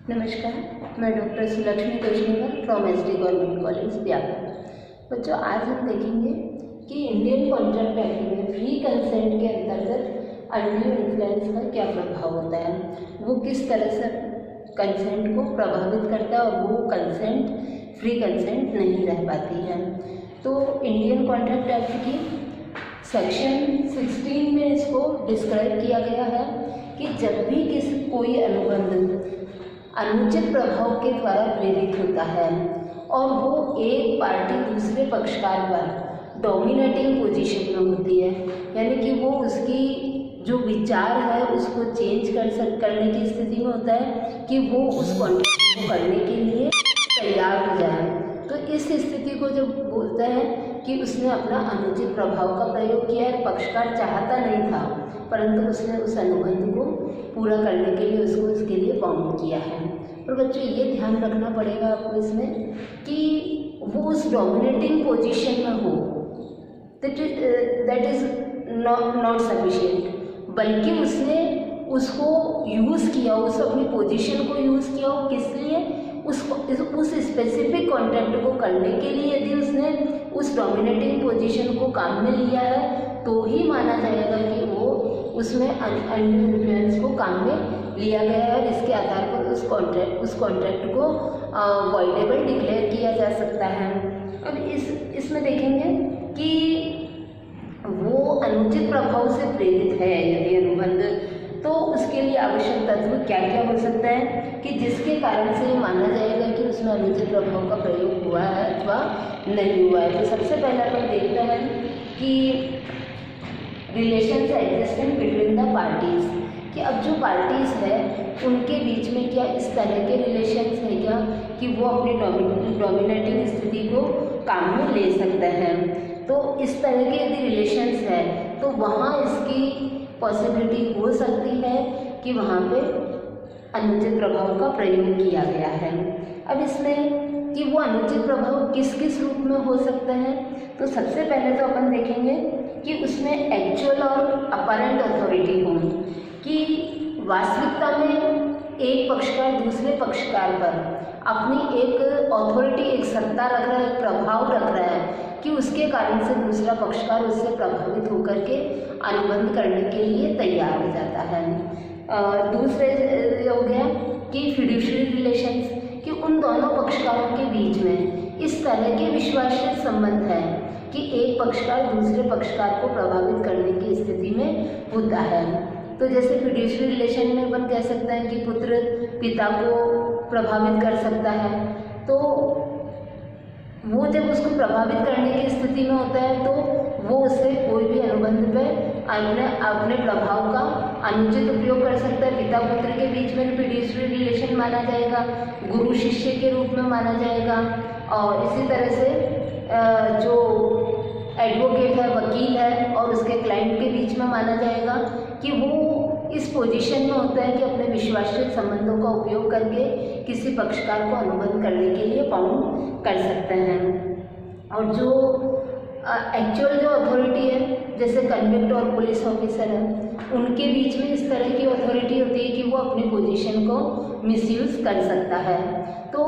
नमस्कार, मैं doctor Sulakshmi Toshnikar from SD government college व्यापक। बच्चों, आज हम देखेंगे कि इंडियन कॉन्ट्रैक्ट एक्ट में फ्री कंसेंट के अंतर्गत अनड्यू इन्फ्लुएंस का क्या प्रभाव होता है, वो किस तरह से कंसेंट को प्रभावित करता है और वो कंसेंट फ्री कंसेंट नहीं रह पाती है। तो इंडियन कॉन्ट्रैक्ट एक्ट की सेक्शन 16 में इसको डिस्क्राइब किया गया है कि जब भी कोई अनुबंध अनुचित प्रभाव के द्वारा प्रेरित होता है और वो एक पार्टी दूसरे पक्षकार पर डोमिनेटिंग पोजीशन में होती है, यानी कि वो उसकी जो विचार है उसको चेंज करने की स्थिति में होता है कि वो उस कॉन्ट्रैक्ट को करने के लिए तैयार हो जाए। तो इस स्थिति को जब बोलते हैं कि उसने अपना अनुचित प्रभाव का प्रयोग किया है, पक्षकार चाहता नहीं था परंतु उसने उस अनुबंध को पूरा करने के लिए उसको इसके लिए बाउंड किया है। और बच्चों, ये ध्यान रखना पड़ेगा आपको इसमें कि वो उस डोमिनेटिंग पोजीशन में हो, दैट इज़ नॉट सफिशिएंट, बल्कि उसने उसको यूज़ किया हो, उस अपनी पोजीशन को यूज़ किया हो, किस लिए, उस स्पेसिफिक कॉन्ट्रैक्ट को करने के लिए। यदि उसने उस डोमिनेटिंग पोजीशन को काम में लिया है तो ही माना जाएगा कि वो उसमें अनड्यू इन्फ्लुएंस को काम में लिया गया है और इसके आधार पर उस कॉन्ट्रैक्ट को वॉइडेबल डिक्लेयर किया जा सकता है। अब इसमें देखेंगे कि वो अनुचित प्रभाव से प्रेरित है यदि अनुबंध, तो उसके लिए आवश्यक तत्व क्या क्या हो सकता है कि जिसके कारण से माना जाएगा कि उसमें अनुचित प्रभाव का प्रयोग हुआ है अथवा नहीं हुआ है। तो सबसे पहले अपन देखते हैं कि relations existing between the parties, कि अब जो पार्टीज है उनके बीच में क्या इस तरह के रिलेशंस है क्या कि वो अपनी डोमिनेटिंग स्थिति को काम में ले सकते हैं। तो इस तरह के यदि रिलेशंस है तो वहाँ इसकी पॉसिबिलिटी हो सकती है कि वहाँ पे अनुचित प्रभाव का प्रयोग किया गया है। अब इसमें कि वो अनुचित प्रभाव किस किस रूप में हो सकता है, तो सबसे पहले तो अपन देखेंगे कि उसमें एक्चुअल और अपरेंट अथॉरिटी हो, कि वास्तविकता में एक पक्षकार दूसरे पक्षकार पर अपनी एक अथॉरिटी, एक सत्ता रख रहा है, एक प्रभाव रख रहा है कि उसके कारण से दूसरा पक्षकार उससे प्रभावित होकर के अनुबंध करने के लिए तैयार हो जाता है। दूसरे हो गया कि फिड्यूशियरी रिलेशंस, कि उन दोनों पक्षकारों के बीच में इस तरह के विश्वासीय संबंध है कि एक पक्षकार दूसरे पक्षकार को प्रभावित करने की स्थिति में होता है। तो जैसे फिड्यूशियरी रिलेशन में अपन कह सकते हैं कि पुत्र पिता को प्रभावित कर सकता है, तो वो जब उसको प्रभावित करने की स्थिति में होता है तो वो उससे कोई भी अनुबंध पे अपने प्रभाव का अनुचित उपयोग कर सकता है। पिता पुत्र के बीच में फिड्यूशियरी रिलेशन माना जाएगा, गुरु शिष्य के रूप में माना जाएगा। और इसी तरह से जो एडवोकेट है, वकील है और उसके क्लाइंट के बीच में माना जाएगा कि वो इस पोजीशन में होता है कि अपने विश्वासिक संबंधों का उपयोग करके किसी पक्षकार को अनुबंध करने के लिए बाउंड कर सकते हैं। और जो एक्चुअल जो अथॉरिटी है, जैसे कन्विक्ट और पुलिस ऑफिसर है, उनके बीच में इस तरह की अथॉरिटी होती है कि वो अपनी पोजीशन को मिसयूज़ कर सकता है। तो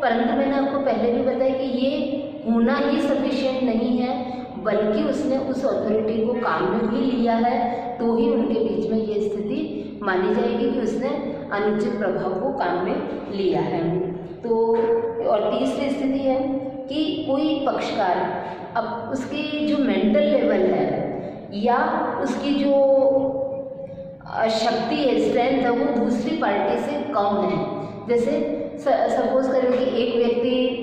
परंतु मैंने आपको पहले भी बताया कि ये होना ही सफिशिएंट नहीं है, बल्कि उसने उस अथॉरिटी को काम में भी लिया है तो ही उनके बीच में ये स्थिति मानी जाएगी कि उसने अनुचित प्रभाव को काम में लिया है। तो और तीसरी स्थिति है कि कोई पक्षकार अब उसकी जो मेंटल लेवल है या उसकी जो शक्ति है, स्ट्रेंथ है, वो दूसरी पार्टी से कम है। जैसे सपोज करें कि एक व्यक्ति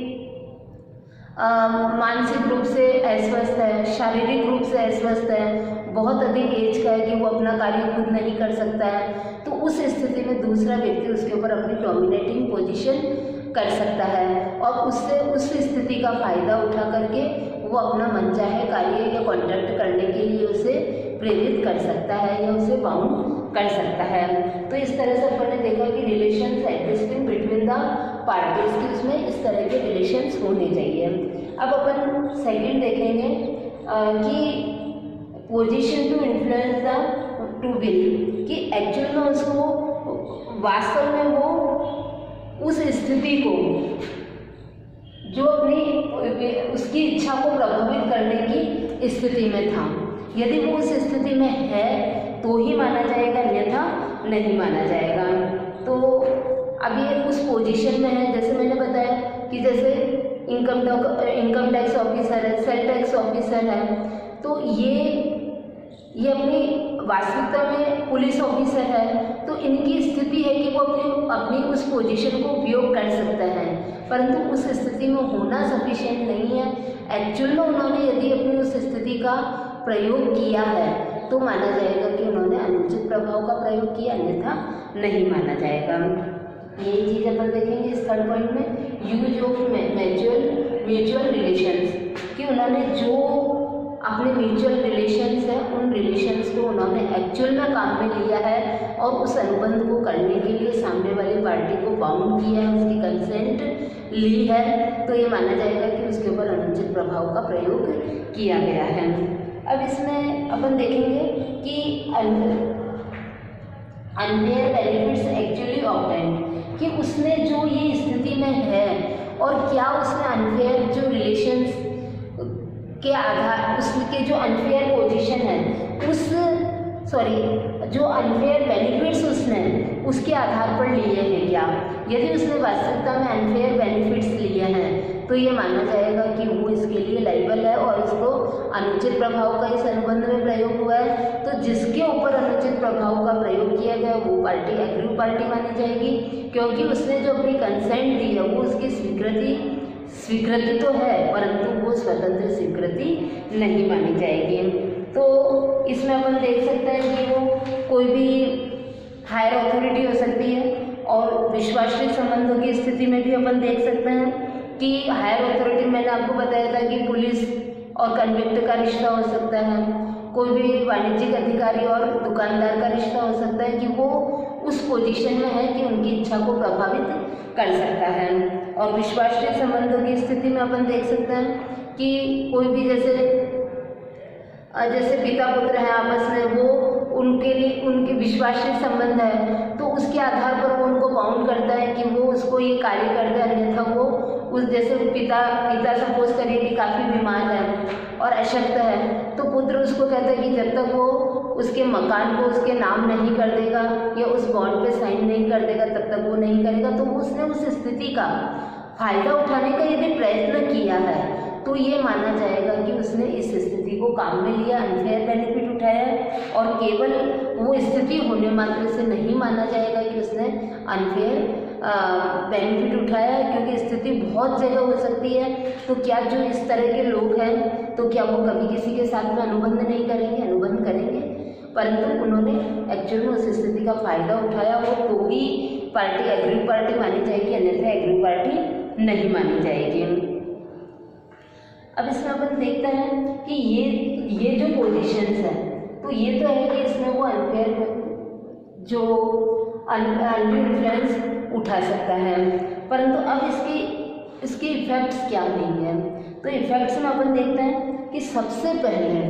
मानसिक रूप से अस्वस्थ है, शारीरिक रूप से अस्वस्थ है, बहुत अधिक एज का है कि वो अपना कार्य खुद नहीं कर सकता है, तो उस स्थिति में दूसरा व्यक्ति उसके ऊपर अपनी डोमिनेटिंग पोजीशन कर सकता है और उससे उस स्थिति का फ़ायदा उठा करके वो अपना मनचाहे कार्य या कॉन्ट्रैक्ट करने के लिए उसे प्रेरित कर सकता है या उसे बाउंड कर सकता है। तो इस तरह से अपन ने देखा कि relations existing between the parties की उसमें इस तरह के रिलेशंस होने चाहिए। अब अपन सेकंड देखेंगे कि position to influence the to will, कि एक्चुअल में उसको वास्तव में वो उस स्थिति को, जो अपनी उसकी इच्छा को प्रभावित करने की स्थिति में था, यदि वो उस स्थिति में है तो ही माना जाएगा, अन्यथा नहीं माना जाएगा। तो अब ये उस पोजीशन में है, जैसे मैंने बताया कि जैसे इनकम टैक्स ऑफिसर है, सेल टैक्स ऑफिसर है, तो ये अपनी वास्तविकता में पुलिस ऑफिसर है, तो इनकी स्थिति है कि वो अपनी उस पोजीशन को उपयोग कर सकते हैं, परंतु उस स्थिति में होना सफिशिएंट नहीं है। एक्चुअल में उन्होंने यदि अपनी उस स्थिति का प्रयोग किया है तो माना जाएगा कि उन्होंने अनुचित प्रभाव का प्रयोग किया, अन्यथा नहीं माना जाएगा। यही चीज़ अपन देखेंगे इस थर्ड पॉइंट में, यूज ऑफ म्यूचुअल रिलेशंस, कि उन्होंने जो अपने म्यूचुअल रिलेशंस है उन रिलेशंस को उन्होंने एक्चुअल में काम में लिया है और उस अनुबंध को करने के लिए सामने वाली पार्टी को बाउंड किया है, उसकी कंसेंट ली है, तो ये माना जाएगा कि उसके ऊपर अनुचित प्रभाव का प्रयोग किया गया है। अब इसमें अपन देखेंगे कि अनफेयर बेनिफिट्स एक्चुअली ऑब्टेन्ड, कि उसने जो ये स्थिति में है और क्या उसने अनफेयर जो रिलेशंस के आधार, उसके जो अनफेयर पोजीशन है जो अनफेयर बेनिफिट्स उसने उसके आधार पर लिए हैं क्या। यदि उसने वास्तविकता में अनफेयर बेनिफिट्स लिए हैं तो ये माना जाएगा कि वो इसके लिए लायबल है और इसको अनुचित प्रभाव का इस अनुबंध में प्रयोग हुआ है। तो जिसके ऊपर अनुचित प्रभाव का प्रयोग किया गया वो पार्टी एग्रीव पार्टी मानी जाएगी, क्योंकि उसने जो अपनी कंसेंट दी है वो उसकी स्वीकृति तो है, परंतु वो स्वतंत्र स्वीकृति नहीं मानी जाएगी। तो इसमें अपन देख सकते हैं कि वो कोई भी हायर अथॉरिटी हो सकती है, और विश्वासनीय संबंधों की स्थिति में भी अपन देख सकते हैं कि हायर अथॉरिटी, मैंने आपको बताया था कि पुलिस और कन्विक्ट का रिश्ता हो सकता है, कोई भी वाणिज्यिक अधिकारी और दुकानदार का रिश्ता हो सकता है कि वो उस पोजीशन में है कि उनकी इच्छा को प्रभावित कर सकता है। और विश्वासनीय संबंधों की स्थिति में अपन देख सकते हैं कि कोई भी जैसे पिता पुत्र हैं आपस में, वो उनके लिए उनके विश्वासनीय संबंध है, तो उसके आधार पर वो उनको बाउंड करता है कि वो उसको ये कार्य करते हैं, अन्यथा वो उस जैसे पिता सपोज करिए कि काफ़ी बीमार है और अशक्त है, तो पुत्र उसको कहता है कि जब तक वो उसके मकान को उसके नाम नहीं कर देगा या उस बॉन्ड पे साइन नहीं कर देगा तब तक वो नहीं करेगा। तो उसने उस स्थिति का फायदा उठाने का यदि प्रयत्न किया है तो ये माना जाएगा कि उसने इस स्थिति को काम में लिया, अनफेयर बेनिफिट उठाया है, और केवल वो स्थिति होने मात्र से नहीं माना जाएगा कि उसने अनफेयर बेनिफिट उठाया है, क्योंकि स्थिति बहुत जगह हो सकती है। तो क्या जो इस तरह के लोग हैं तो क्या वो कभी किसी के साथ में अनुबंध नहीं करेंगे? अनुबंध करेंगे, परंतु उन्होंने एक्चुअल में उस स्थिति का फायदा उठाया हो तो ही पार्टी एग्रीव पार्टी मानी जाएगी, अन्यथा एग्रीव पार्टी नहीं मानी जाएगी। अब इसमें अपन देखते हैं कि ये जो पोजीशंस है, तो ये तो है कि इसमें वो अनफेयर जो अनड्यू इन्फ्लुएंस उठा सकता है, परंतु अब इसके इफ़ेक्ट्स क्या होंगे। तो इफ़ेक्ट्स में अपन देखते हैं कि सबसे पहले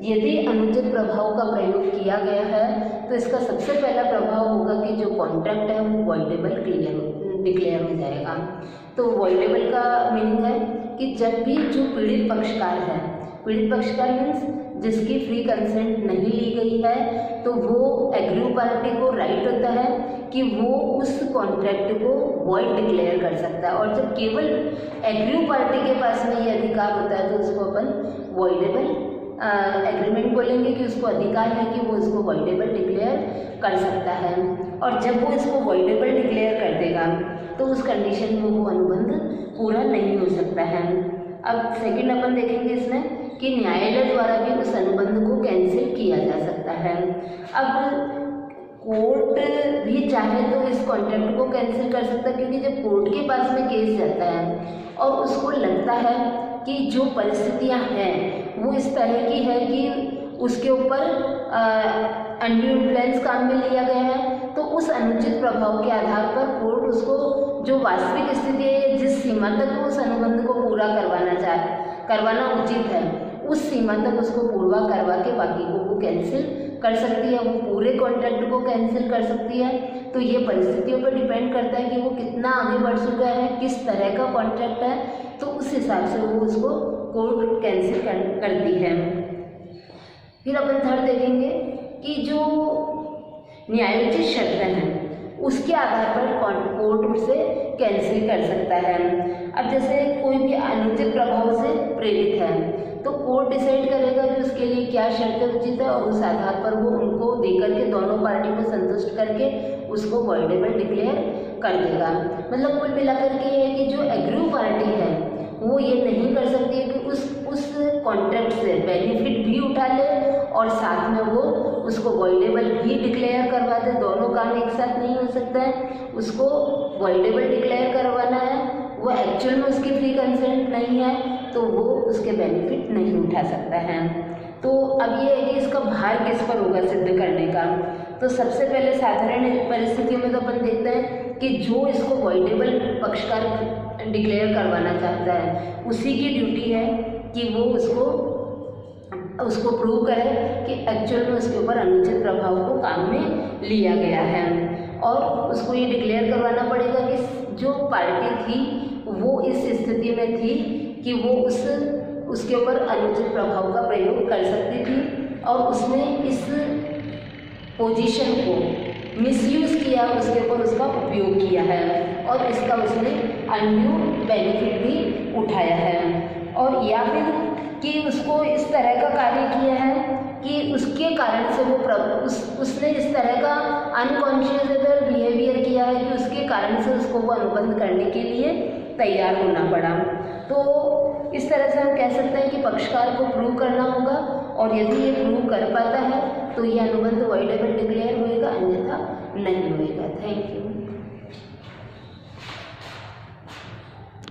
यदि अनुचित प्रभाव का प्रयोग किया गया है तो इसका सबसे पहला प्रभाव होगा कि जो कॉन्ट्रैक्ट है वो वॉइडेबल डिक्लेयर हो जाएगा। तो वॉइडेबल का मीनिंग है कि जब भी जो पीड़ित पक्षकार मीन्स जिसकी फ्री कंसेंट नहीं ली गई है, तो वो एग्रीव पार्टी को राइट होता है कि वो उस कॉन्ट्रैक्ट को वॉइड डिक्लेयर कर सकता है, और जब केवल एग्रीव पार्टी के पास में ये अधिकार होता है तो उसको अपन वॉइडेबल एग्रीमेंट बोलेंगे कि उसको अधिकार है कि वो इसको वॉइडेबल डिक्लेयर कर सकता है। और जब वो इसको वॉइडेबल डिक्लेयर कर देगा तो उस कंडीशन में वो अनुबंध पूरा नहीं हो सकता है। अब सेकंड अपन देखेंगे इसमें कि न्यायालय द्वारा भी उस अनुबंध को कैंसिल किया जा सकता है। अब कोर्ट भी चाहे तो इस कॉन्ट्रैक्ट को कैंसिल कर सकता है, क्योंकि जब कोर्ट के पास में केस जाता है और उसको लगता है कि जो परिस्थितियां हैं वो इस तरह की है कि उसके ऊपर अनड्यू इन्फ्लुएंस काम में लिया गया है, तो उस अनुचित प्रभाव के आधार पर कोर्ट उसको जो वास्तविक स्थिति है, जिस सीमा तक उस अनुबंध को पूरा करवाना उचित है, उस सीमा तक उसको पूरा करवा के बाकी को वो कैंसिल कर सकती है, वो पूरे कॉन्ट्रैक्ट को कैंसिल कर सकती है। तो ये परिस्थितियों पर डिपेंड करता है कि वो कितना आगे बढ़ चुका है, किस तरह का कॉन्ट्रैक्ट है, तो उस हिसाब से वो उसको कोर्ट कैंसिल करती है। फिर अपन थर्ड देखेंगे कि जो न्यायोचित शर्तें हैं उसके आधार पर कोर्ट से कैंसिल कर सकता है। अब जैसे कोई भी अनुचित प्रभाव से प्रेरित है तो कोर्ट डिसाइड करेगा कि उसके लिए क्या शर्तें उचित है और उस आधार पर वो उनको देकर के दोनों पार्टी को संतुष्ट करके उसको वॉइडेबल डिक्लेयर कर देगा। मतलब कुल मिलाकर के ये है कि जो एग्रीव पार्टी है वो ये नहीं कर सकती है कि उस कॉन्ट्रैक्ट से बेनिफिट भी उठा ले और साथ में वो उसको वॉइडेबल भी डिक्लेयर करवा दे। दोनों काम एक साथ नहीं हो सकता है। उसको वॉइडेबल डिक्लेयर करवाना है, वो एक्चुअल में उसकी फ्री कंसेंट नहीं है तो वो उसके बेनिफिट नहीं उठा सकता है। तो अब ये है कि इसका भार किस पर होगा सिद्ध करने का। तो सबसे पहले साधारण परिस्थितियों में तो अपन देखते हैं कि जो इसको वॉइडेबल पक्षकार डिक्लेयर करवाना चाहता है उसी की ड्यूटी है कि वो उसको प्रूव करे कि एक्चुअल में उसके ऊपर अनुचित प्रभाव को काम में लिया गया है। और उसको ये डिक्लेयर करवाना पड़ेगा कि जो पार्टी थी वो इस स्थिति में थी कि वो उसके ऊपर अनुचित प्रभाव का प्रयोग कर सकती थी और उसने इस पोजीशन को मिसयूज़ किया, उसके ऊपर उसका उपयोग किया है और इसका उसने अनड्यू बेनिफिट भी उठाया है। और या फिर कि उसको इस तरह का कार्य किया है कि उसके कारण से वो उसने इस तरह का अनकॉन्शियसबल बिहेवियर किया है कि उसके कारण से उसको वो अनुबंध करने के लिए तैयार होना पड़ा। तो इस तरह से हम कह सकते हैं कि पक्षकार को प्रूव करना होगा और यदि ये प्रूव कर पाता है तो ये अनुबंध वॉइडेबल डिक्लेयर होएगा, अन्यथा नहीं होएगा। Thank you.